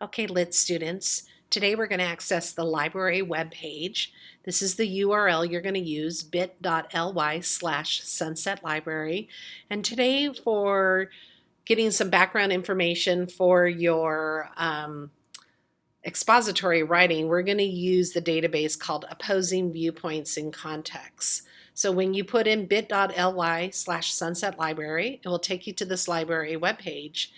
Okay, lit students, today we're going to access the library webpage. This is the URL you're going to use, bit.ly/Sunset Library. And today for getting some background information for your expository writing, we're going to use the database called Opposing Viewpoints in Context. So when you put in bit.ly/Sunset Library, it will take you to this library webpage.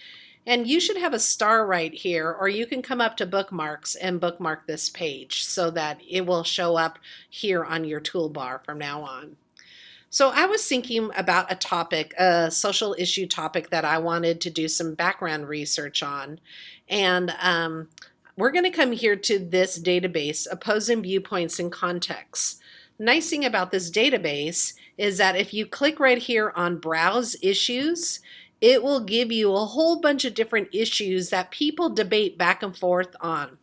And you should have a star right here, or you can come up to bookmarks and bookmark this page so that it will show up here on your toolbar from now on. So I was thinking about a topic, a social issue topic that I wanted to do some background research on. And we're going to come here to this database, Opposing Viewpoints in Context. Nice thing about this database is that if you click right here on Browse Issues, it will give you a whole bunch of different issues that people debate back and forth on.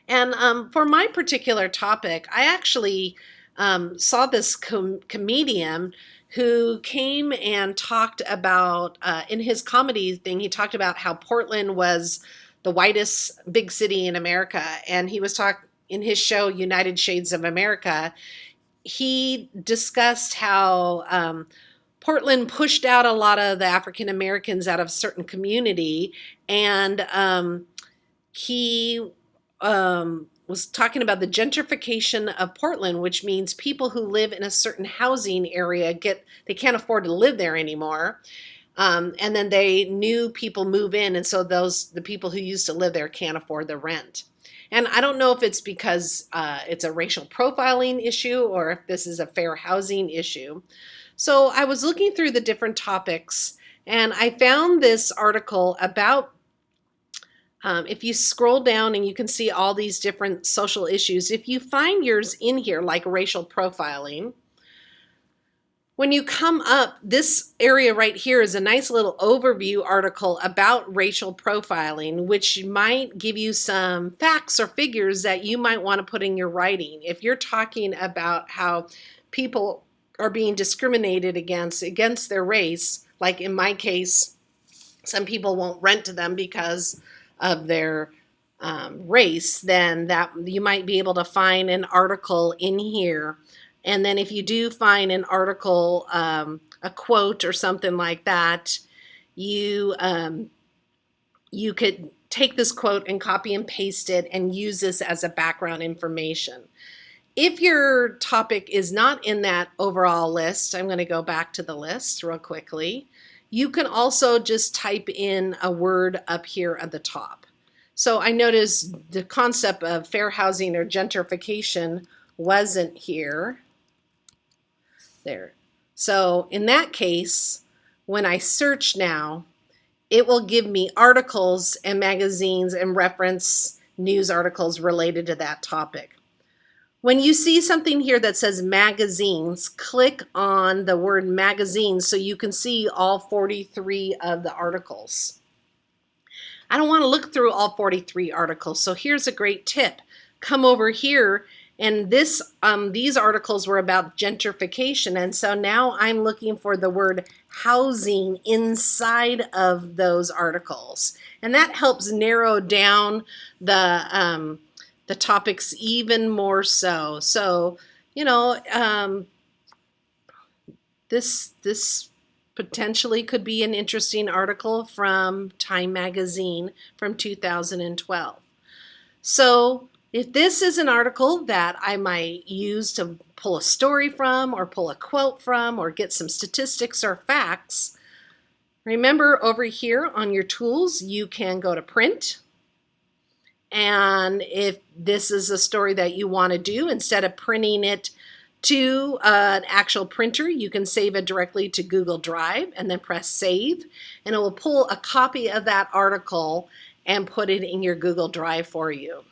And for my particular topic, I actually saw this comedian who came and talked about, in his comedy thing, he talked about how Portland was the whitest big city in America. And he was talking in his show, United Shades of America, he discussed how Portland pushed out a lot of the African Americans out of a certain community, and he was talking about the gentrification of Portland, which means people who live in a certain housing area they can't afford to live there anymore, and then new people move in, and so the people who used to live there can't afford the rent. And I don't know if it's because it's a racial profiling issue or if this is a fair housing issue. So I was looking through the different topics and I found this article about, if you scroll down and you can see all these different social issues, if you find yours in here, like racial profiling, when you come up, this area right here is a nice little overview article about racial profiling, which might give you some facts or figures that you might want to put in your writing. If you're talking about how people are being discriminated against their race, like in my case, some people won't rent to them because of their race, then that you might be able to find an article in here. And then if you do find an article, a quote or something like that, you could take this quote and copy and paste it and use this as a background information. If your topic is not in that overall list, I'm going to go back to the list real quickly. You can also just type in a word up here at the top. So I noticed the concept of fair housing or gentrification wasn't here. There. So in that case, when I search now, it will give me articles and magazines and reference news articles related to that topic. When you see something here that says magazines, click on the word magazines so you can see all 43 of the articles. I don't want to look through all 43 articles, so here's a great tip. Come over here, and these articles were about gentrification, and so now I'm looking for the word housing inside of those articles, and that helps narrow down the topics even more so. So, this potentially could be an interesting article from Time Magazine from 2012. So if this is an article that I might use to pull a story from or pull a quote from or get some statistics or facts, remember over here on your tools, you can go to print. And if this is a story that you want to do, instead of printing it to an actual printer, you can save it directly to Google Drive and then press save. And it will pull a copy of that article and put it in your Google Drive for you.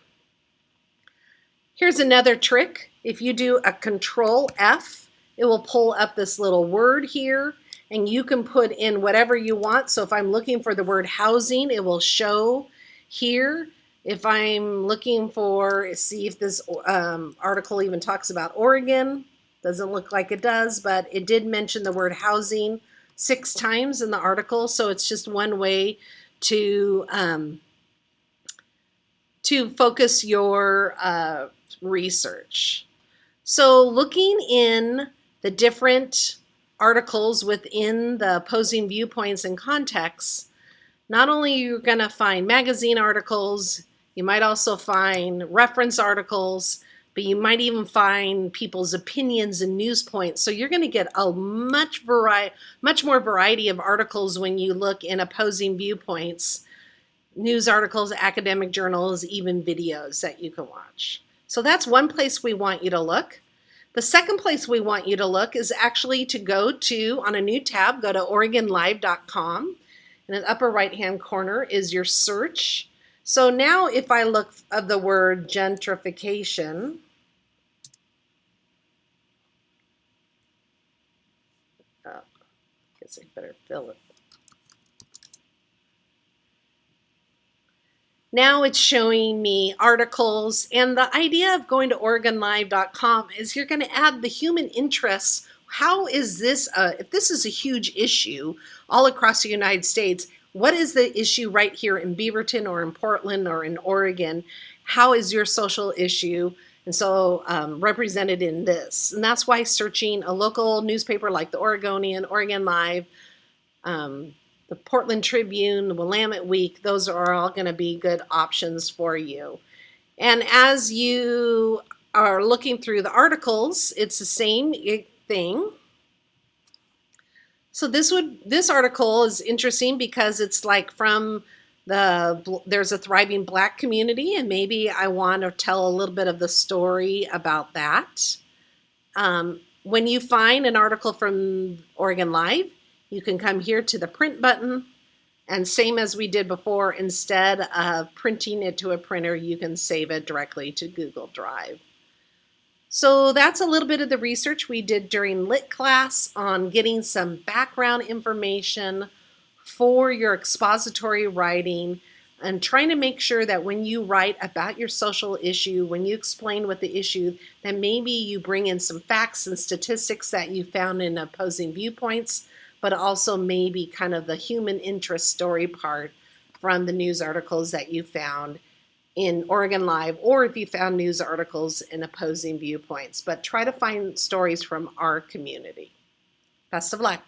Here's another trick. If you do a Control F, it will pull up this little word here and you can put in whatever you want. So if I'm looking for the word housing, it will show here. If I'm looking for, see if this article even talks about Oregon, doesn't look like it does, but it did mention the word housing 6 times in the article. So it's just one way to to focus your research. So looking in the different articles within the opposing viewpoints and contexts, not only are you going to find magazine articles, you might also find reference articles, but you might even find people's opinions and news points. So you're going to get a much more variety of articles when you look in opposing viewpoints, news articles, academic journals, even videos that you can watch. So that's one place we want you to look. The second place we want you to look is actually to go to, on a new tab, go to OregonLive.com. In the upper right-hand corner is your search. So now if I look at the word gentrification, I guess I better fill it. Now it's showing me articles, and the idea of going to OregonLive.com is you're going to add the human interests. How is this, if this is a huge issue all across the United States, what is the issue right here in Beaverton or in Portland or in Oregon? How is your social issue? And so represented in this. And that's why searching a local newspaper like the Oregonian, Oregon Live, the Portland Tribune, the Willamette Week, those are all going to be good options for you. And as you are looking through the articles, it's the same thing. So this article is interesting because it's like from there's a thriving Black community, and maybe I want to tell a little bit of the story about that. When you find an article from Oregon Live, you can come here to the print button, and same as we did before, instead of printing it to a printer, you can save it directly to Google Drive. So that's a little bit of the research we did during Lit class on getting some background information for your expository writing and trying to make sure that when you write about your social issue, when you explain what the issue, that maybe you bring in some facts and statistics that you found in opposing viewpoints, but also maybe kind of the human interest story part from the news articles that you found in Oregon Live, or if you found news articles in opposing viewpoints. But try to find stories from our community. Best of luck.